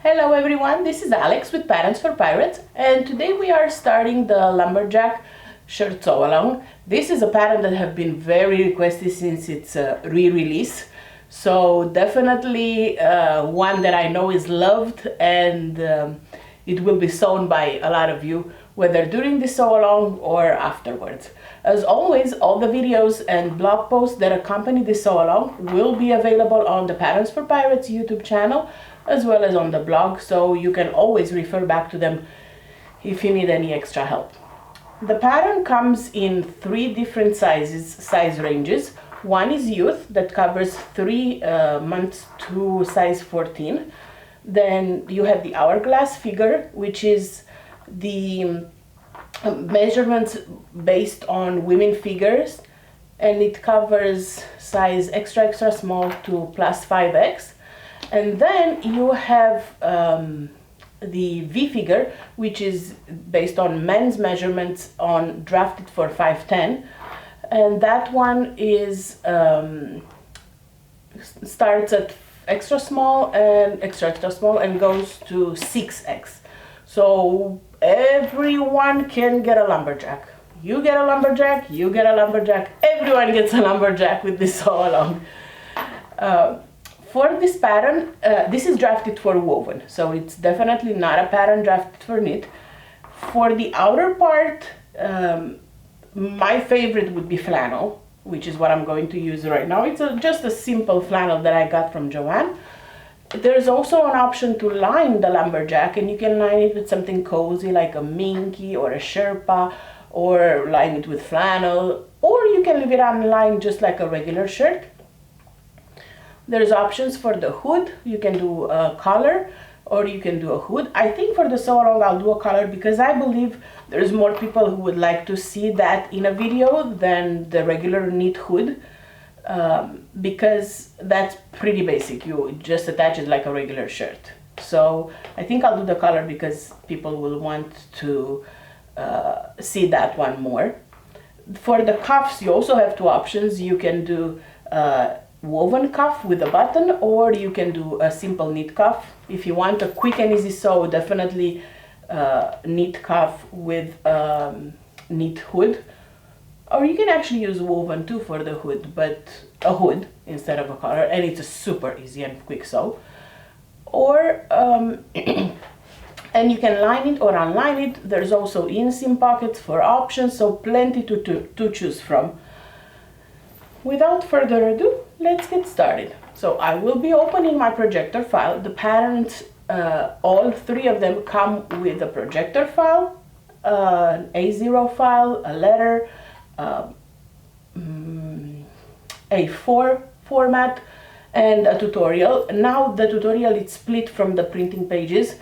Hello everyone, this is Alex with Patterns for Pirates, and today we are starting the Lumberjack shirt sew along. This is a pattern that have been very requested since its re-release, so definitely one that I know is loved, and it will be sewn by a lot of you, whether during the sew along or afterwards. As always, all the videos and blog posts that accompany the sew along will be available on the Patterns for Pirates YouTube channel, as well as on the blog, so you can always refer back to them if you need any extra help. The pattern comes in 3 different size ranges. One is youth, that covers 3 months to size 14. Then you have the hourglass figure, which is the measurements based on women figures, and it covers size extra small to plus 5X. And then you have the V figure, which is based on men's measurements on drafted for 5'10", and that one is starts at extra small and goes to 6X. So everyone can get a lumberjack. You get a lumberjack, you get a lumberjack, everyone gets a lumberjack with this sew along. For this pattern, this is drafted for woven, so it's definitely not a pattern drafted for knit. For the outer part, my favorite would be flannel, which is what I'm going to use right now. It's just a simple flannel that I got from Joanne. There's also an option to line the lumberjack, and you can line it with something cozy like a minky or a sherpa, or line it with flannel, or you can leave it unlined just like a regular shirt. There's options for the hood. You can do a collar or you can do a hood. I think for the sew along I'll do a collar because I believe there's more people who would like to see that in a video than the regular knit hood, because that's pretty basic. You just attach it like a regular shirt. So I think I'll do the collar because people will want to see that one more. For the cuffs, you also have 2 options. You can do woven cuff with a button, or you can do a simple knit cuff. If you want a quick and easy sew, definitely knit cuff with knit hood, or you can actually use woven too for the hood, but a hood instead of a collar, and it's a super easy and quick sew. Or and you can line it or unline it. There's also inseam pockets for options, so plenty to choose from. Without further ado, let's get started. So I will be opening my projector file. The patterns, all 3 of them come with a projector file, an A0 file, a letter, A4 format, and a tutorial. Now the tutorial is split from the printing pages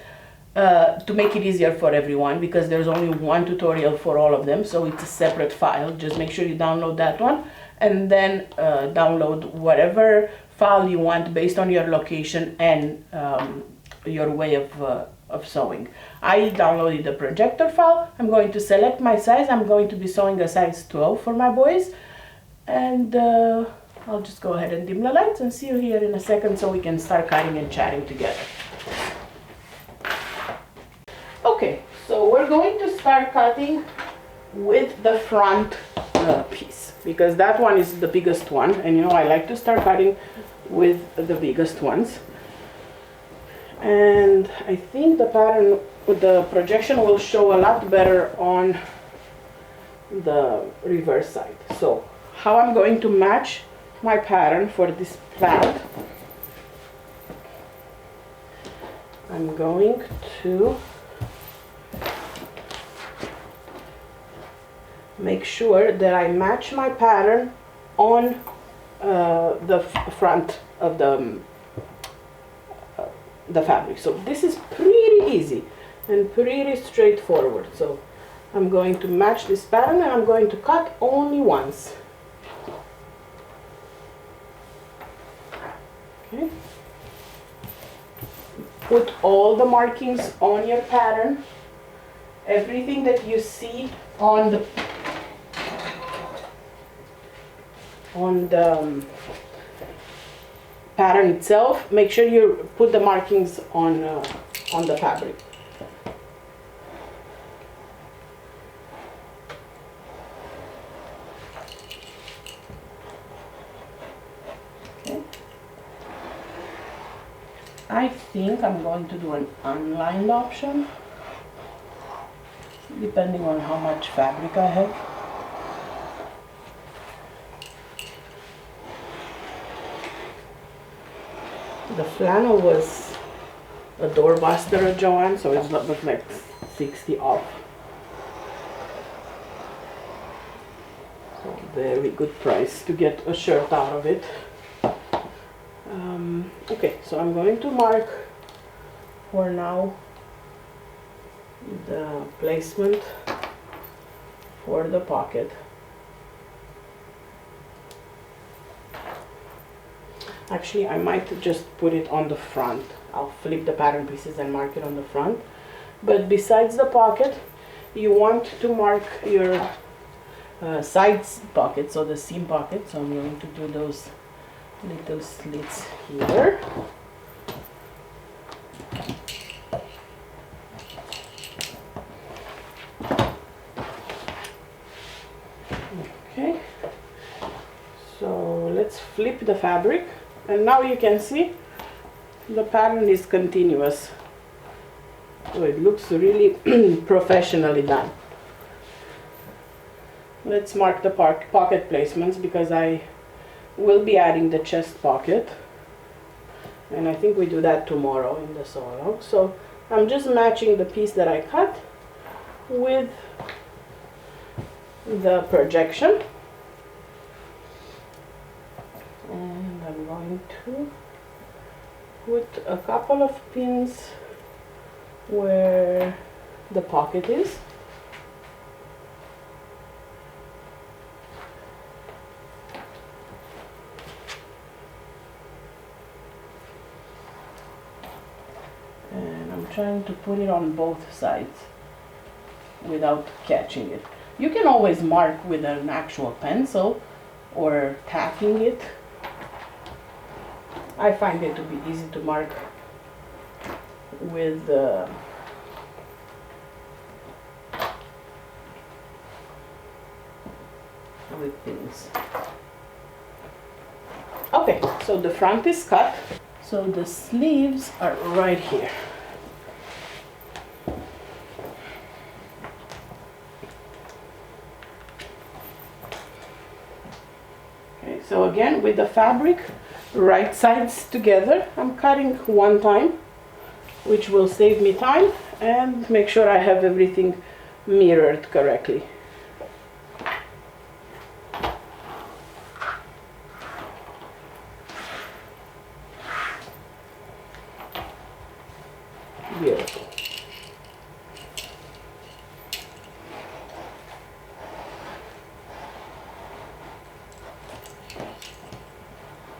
to make it easier for everyone, because there's only one tutorial for all of them, so it's a separate file. Just make sure you download that one, and then download whatever file you want based on your location and your way of sewing. I downloaded the projector file. I'm going to select my size. I'm going to be sewing a size 12 for my boys, and I'll just go ahead and dim the lights and see you here in a second so we can start cutting and chatting together. Okay, so we're going to start cutting with the front piece, because that one is the biggest one, and you know I like to start cutting with the biggest ones. And I think the pattern with the projection will show a lot better on the reverse side. So how I'm going to match my pattern for this plaid, I'm going to make sure that I match my pattern on the front of the fabric. So this is pretty easy and pretty straightforward. So I'm going to match this pattern, and I'm going to cut only once. Okay. Put all the markings on your pattern. Everything that you see on the pattern itself, make sure you put the markings on the fabric. Okay. I think I'm going to do an unlined option, depending on how much fabric I have. The flannel was a doorbuster at Joanne, so it's not like 60 off. So very good price to get a shirt out of it. Okay, so I'm going to mark for now the placement for the pocket. Actually, I might just put it on the front. I'll flip the pattern pieces and mark it on the front. But besides the pocket, you want to mark your sides pocket, so the seam pocket. So I'm going to do those little slits here. Okay, so let's flip the fabric, and now you can see the pattern is continuous. So it looks really professionally done. Let's mark the pocket placements, because I will be adding the chest pocket, and I think we do that tomorrow in the sew along. So I'm just matching the piece that I cut with the projection, and I'm going to put a couple of pins where the pocket is. And I'm trying to put it on both sides without catching it. You can always mark with an actual pencil or tacking it. I find it to be easy to mark with pins. Okay, so the front is cut. So the sleeves are right here. Okay, so again with the fabric, right sides together, I'm cutting one time, which will save me time and make sure I have everything mirrored correctly. Beautiful.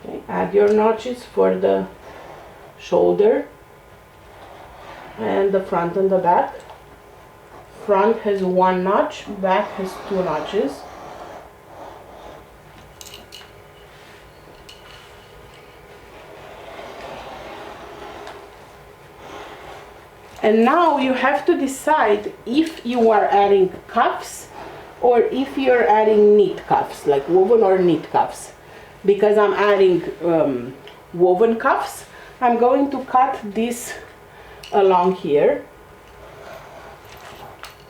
Okay, add your notches for the shoulder and the front and the back. Front has one notch, back has two notches. And now you have to decide if you are adding cuffs or if you're adding knit cuffs, like woven or knit cuffs. Because I'm adding woven cuffs, I'm going to cut this along here,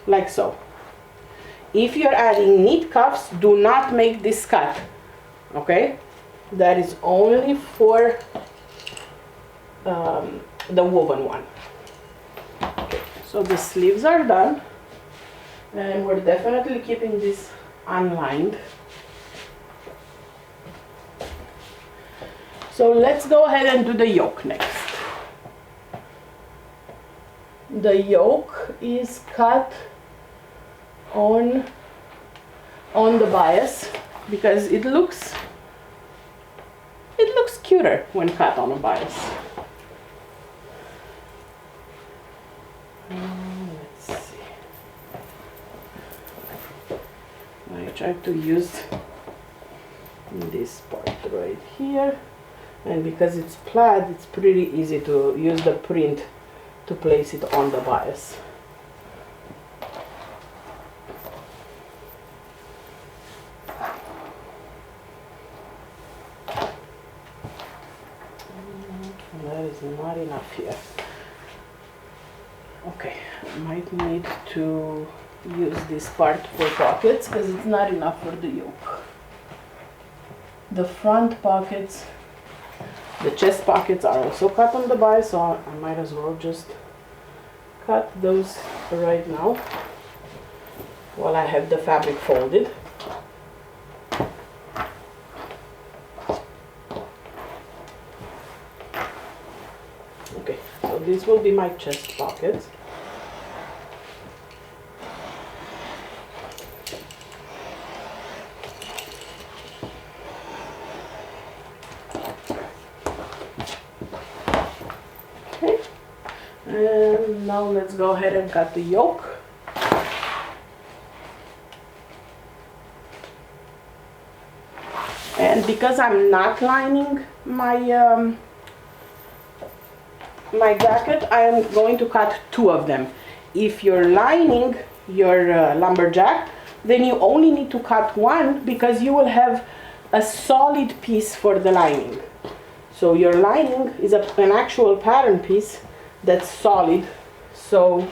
like so. If you're adding knit cuffs, do not make this cut, okay? That is only for the woven one. Okay, so the sleeves are done, and we're definitely keeping this unlined. So let's go ahead and do the yoke next. The yoke is cut on the bias because it looks cuter when cut on a bias. Let's see. I try to use this part right here. And because it's plaid, it's pretty easy to use the print to place it on the bias. That is not enough here. Okay, I might need to use this part for pockets because it's not enough for the yoke. The front pockets, the chest pockets are also cut on the bias, so I might as well just cut those right now while I have the fabric folded. Okay, so this will be my chest pockets. Okay, and now let's go ahead and cut the yoke. And because I'm not lining my my jacket, I am going to cut two of them. If you're lining your lumberjack, then you only need to cut one because you will have a solid piece for the lining. So your lining is an actual pattern piece that's solid, so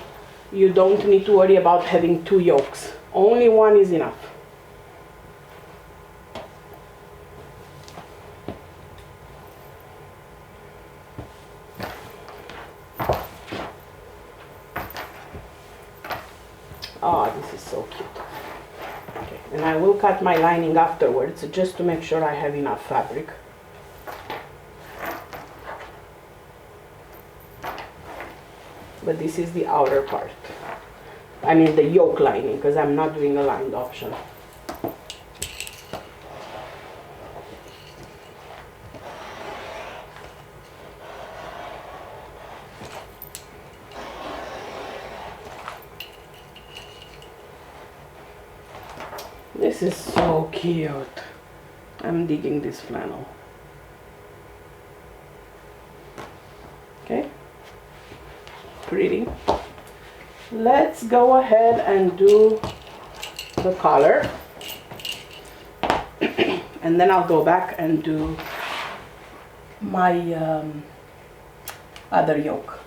you don't need to worry about having two yokes. Only one is enough. Oh, this is so cute. Okay, and I will cut my lining afterwards just to make sure I have enough fabric. But this is the outer part. I mean the yoke lining, because I'm not doing a lined option. This is so cute. I'm digging this flannel. Okay, pretty. Let's go ahead and do the collar. And then I'll go back and do my other yoke.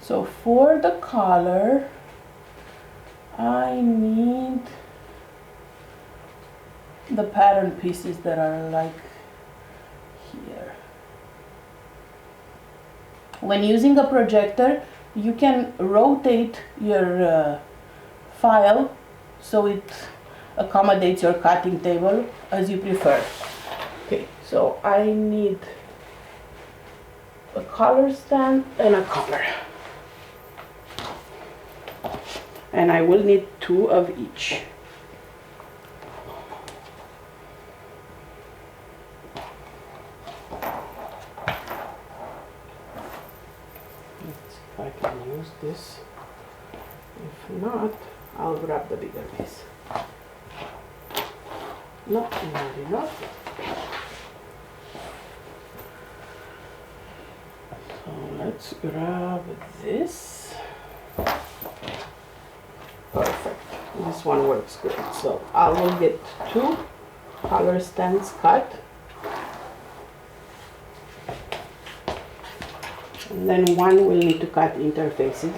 So for the collar, I need the pattern pieces that are like here. When using a projector, you can rotate your file so it accommodates your cutting table as you prefer. Okay, so I need a collar stand and a collar. And I will need two of each. I can use this. If not, I'll grab the bigger piece. No, not enough. So let's grab this. Perfect. This one works good. So I will get two collar stands cut. And then one will need to cut interfacing,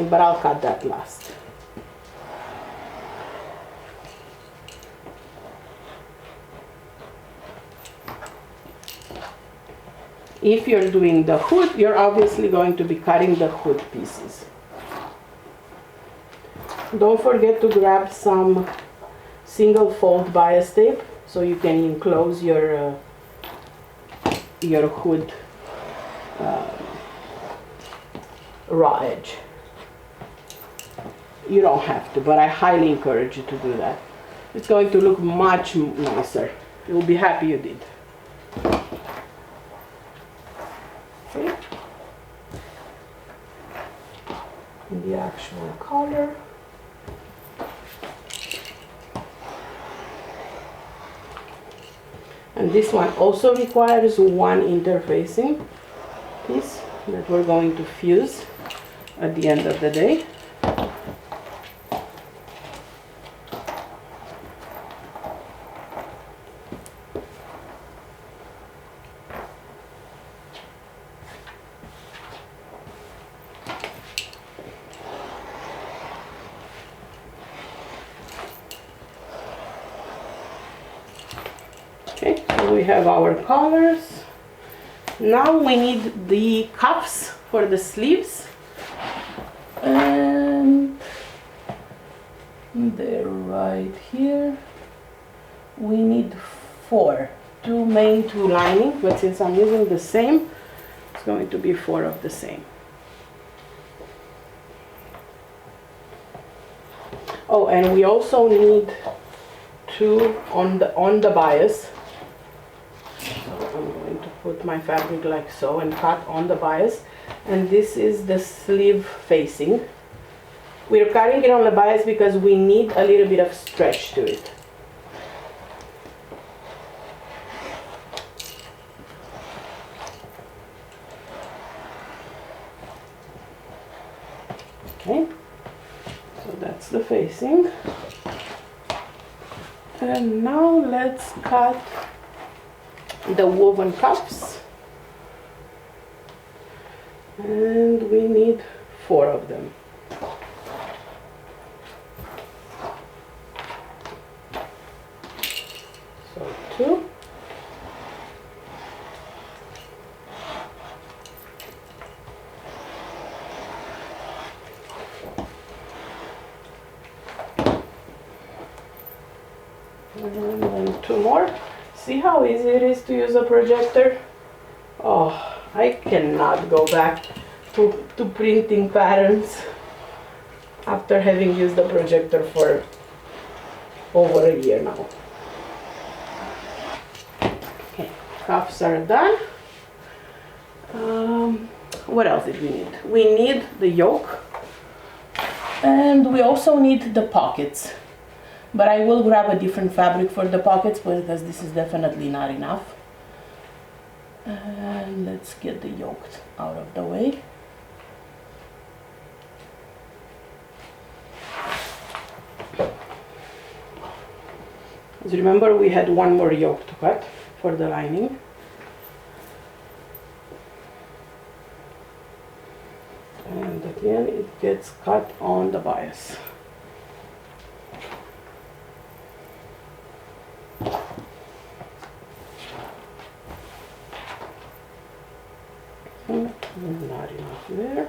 but I'll cut that last. If you're doing the hood, you're obviously going to be cutting the hood pieces. Don't forget to grab some single fold bias tape so you can enclose your hood raw edge. You don't have to, but I highly encourage you to do that. It's going to look much nicer. You'll be happy you did. Okay. The actual collar. And this one also requires one interfacing piece that we're going to fuse at the end of the day. Okay, so we have our collars. Now we need the cuffs for the sleeves, and they're right here. We need 4, 2 main, 2 lining, but since I'm using the same, it's going to be 4 of the same. Oh, and we also need 2 on the bias. So I'm going to put my fabric like so and cut on the bias, and this is the sleeve facing. We're cutting it on the bias because we need a little bit of stretch to it. Okay, so that's the facing. And now let's cut the woven cuffs, and we need 4 of them. So 2. And then 2 more. See how easy it is to use a projector? Oh, I cannot go back to printing patterns after having used the projector for over a year now. Okay, cuffs are done. What else did we need? We need the yoke, and we also need the pockets. But I will grab a different fabric for the pockets because this is definitely not enough. And let's get the yoke out of the way. As you remember, we had 1 more yoke to cut for the lining. And again, it gets cut on the bias. Not enough there.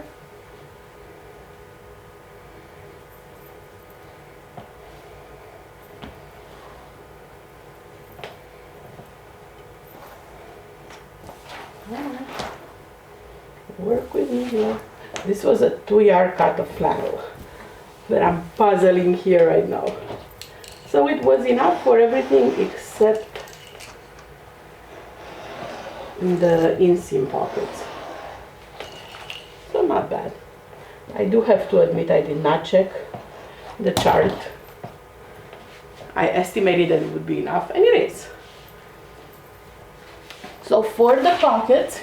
Work with me here. This was a 2-yard cut of flannel that I'm puzzling here right now. So it was enough for everything except the inseam pockets. So not bad. I do have to admit I did not check the chart. I estimated that it would be enough, and it is. So for the pockets,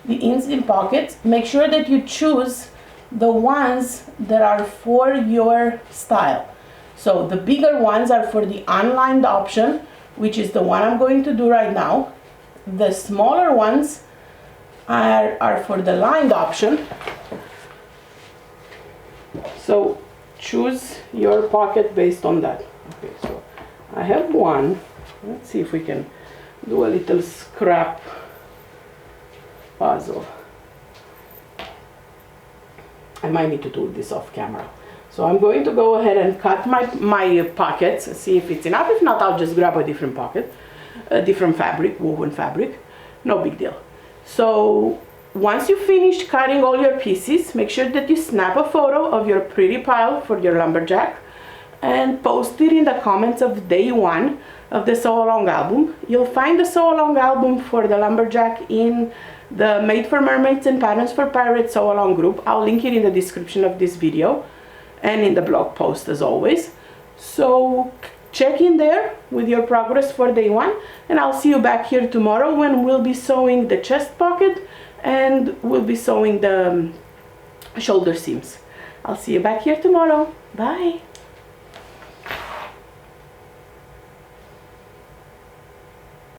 the inseam pockets, make sure that you choose the ones that are for your style. So the bigger ones are for the unlined option, which is the one I'm going to do right now. The smaller ones are for the lined option. So choose your pocket based on that. Okay, so I have one. Let's see if we can do a little scrap puzzle. I might need to do this off camera. So I'm going to go ahead and cut my pockets, see if it's enough. If not, I'll just grab a different pocket, a different fabric, woven fabric. No big deal. So once you finish cutting all your pieces, make sure that you snap a photo of your pretty pile for your lumberjack and post it in the comments of day 1 of the sew along album. You'll find the sew along album for the lumberjack in the Made for Mermaids and Patterns for Pirates sew along group. I'll link it in the description of this video and in the blog post as always. So check in there with your progress for day 1, and I'll see you back here tomorrow when we'll be sewing the chest pocket and we'll be sewing the shoulder seams. I'll see you back here tomorrow. Bye.